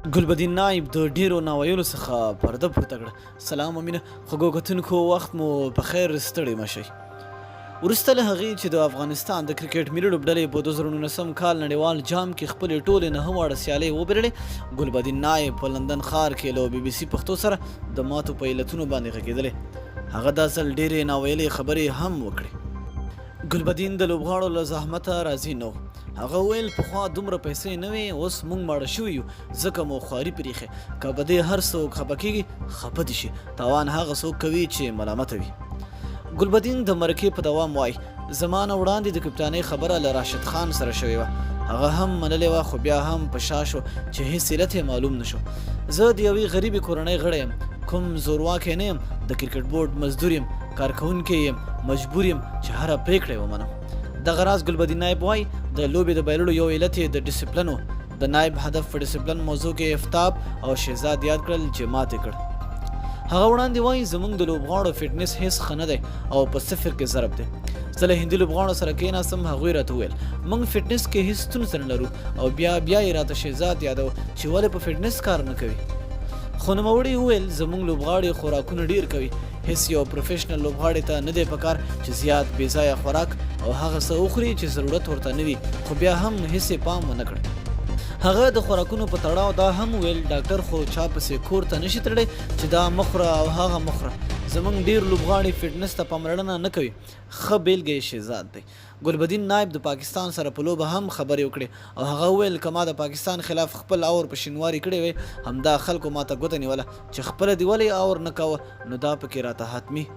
ګلبدین نایب د ډیرو ناویلو څخه پرده پورته کړه. سلام امینه خوږو کتونکو، وخت مو په خیر، ستړي مشئ. وروسته له هغې چې د افغانستان د کرکټ ملي لوبډلې په 2019 کال نړیوال جام کې خپلې ټولې 9 واړه سیالۍ وبایللې، ګلبدین نایب په لندن ښار کې له BBC پښتو سره د ماتو په علتونو باندې غږېدلی. هغه دا ځل ډېرې ناویلې خبرې هم وکړې. ګلبدین د لوبغاړو له زحمته راضي نه و. هغه ویل پخوا دومره پیسې نه وې، اوس موږ ماړه شوي یو، ځکه مو خواري پرېښې. که په دې هر څوک خفه کېږي، خفه دې شي. تاوان هغه څوک کوي چې ملامته وي. ګلبدین د مرکې په دوام وایي زما نه وړاندې د کپتانۍ خبره له راشد خان سره شوې وه. هغه هم منلې وه، خو بیا هم په شا شو چې هېڅ علت یې معلوم نه شو. زه د یوې غریبې کورنۍ غړی یم، کوم زورواکی نه یم، د کرکټ بورډ مزدور یم، کارکوونکی یم، مجبور یم چې هره پرېکړه ومنم. دغه راز ګلبدین نایب وایي د لوبې د بایللو یو علت یې د ډیسپلن و. د نایب هدف په ډیسپلن موضوع کې افتاب او شهزاد یاد کړل چې ماتې کړ. هغه وړاندې وایي زموږ د لوبغاړو فټنس هېڅ ښه نه دی او په صفر کې ضرب دی. زه له هندي لوبغاړو سره کېناستم، هغوی راته وویل موږ فټنس کې هېڅ ستونزه نه لرو، او بیا یې راته شهزاد یادو چې ولې په فټنس کار نه کوي. خو نوموړي وویل زموږ لوبغاړي خوراکونه ډیر کوي، هېڅ یو پروفیشنل لوبغاړي ته نه دی پکار چې زیات بې ځایه خوراک او هغه څه وخوري چې ضرورت ورته نه وي. خو بیا هم هېڅ یې پام ونه کړ. هغه د خوراکونو په تړاو دا هم ویل ډاکټر خو چا پسې کور ته نشي تړلی چې دا مخوره او هغه مخوره. زموږ ډیر لوبغاړي فټنس ته پاملرنه نه کوي. ښه بیلګه یې شهزاد دی. ګلبدین نایب د پاکستان سره په لوبه هم خبرې وکړې او هغه وویل که ما د پاکستان خلاف خپل اور په شینواري کړی وی، همدا خلکو ماته ګوته نیوله چې خپله دې ولې اور نه کوه، نو دا پکې راته حتمي.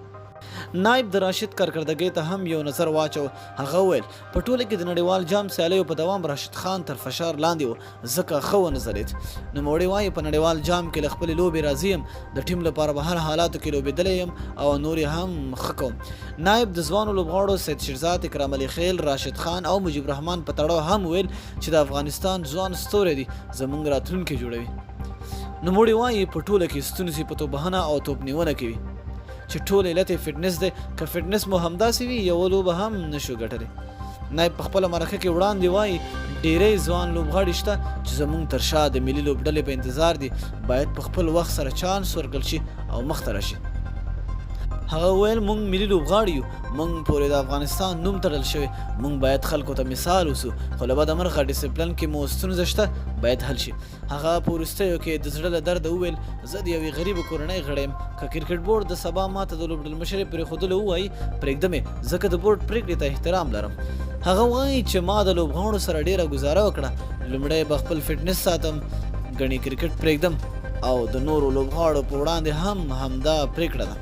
نایب د راشد کارکردګۍ ته هم یو نظر واچو. هغه وویل په ټوله کې د نړیوال جام سیالیو په دوام راشد خان تر فشار لاندې و، ځکه ښه ونه ځلېد. نوموړی وایي په نړیوال جام کې له خپلې لوبې راضي یم، د ټیم لپاره په هر حالاتو کې لوبېدلی یم او نور یې هم ښه کوم. نایب د ځوانو لوبغاړو سید شیرزاد، اکرام علي خیل، راشد خان او مجیب رحمان په تړاو هم ویل چې د افغانستان ځوان ستوری دی، زموږ راتلونکی جوړوي. نوموړی وایي په ټوله کې ستونزې په توپوهنه او توپنیونه کې وي چې ټول علت یې فټنس دی. که فټنس مو همداسې وي یوه لوبه هم نشو ګټلی. نایب په خپله مرکه کې وړاندې وایي ډېری ځوان لوبغاړي شته چې زموږ تر شا د ملي لوبډلې په انتظار دي، باید په خپل وخت سره چانس ورکړل شي او مخته راشي. هغه ویل موږ ملي لوبغاړي یو، موږ پورې د افغانستان نوم تړل شوی، موږ باید خلکو ته مثال اوسو، خو له بده مرغه ډیسپلن کې مو ستونزه شته، باید حل شي. هغه په وروستیو کې د زړه له درده وویل زه د یوې غریبې کورنۍ غړی یم، که کرکټ بورډ د سبا ماته د لوبډل مشرې پرېښودلو ووایي پرېږدم یې، ځکه د بورډ پرېکړې ته احترام لرم. هغه وایي چې ما د لوبغاړو سره ډېره ګزاره وکړه، لومړی به خپل فټنس ساتم، ګڼې کرکټ پرېږدم او د نورو لوبغاړو په وړاندې هم همدا پرېکړه ده.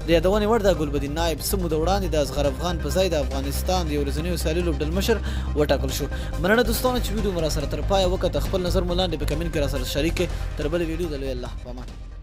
د یادونې وړ ده ګلبدین نایب څه موده وړاندې د اصغر افغان په ځای د افغانستان د یو ورځنیو سیالي لوبډل مشر وټاکل شو. مننه دوستانو چې ویډیو مو راسره تر پایه وکته. خپل نظر مو لاندې په کمنټ کې راسره شریک کړئ. تر بلې ویډیو د لوی الله په امان.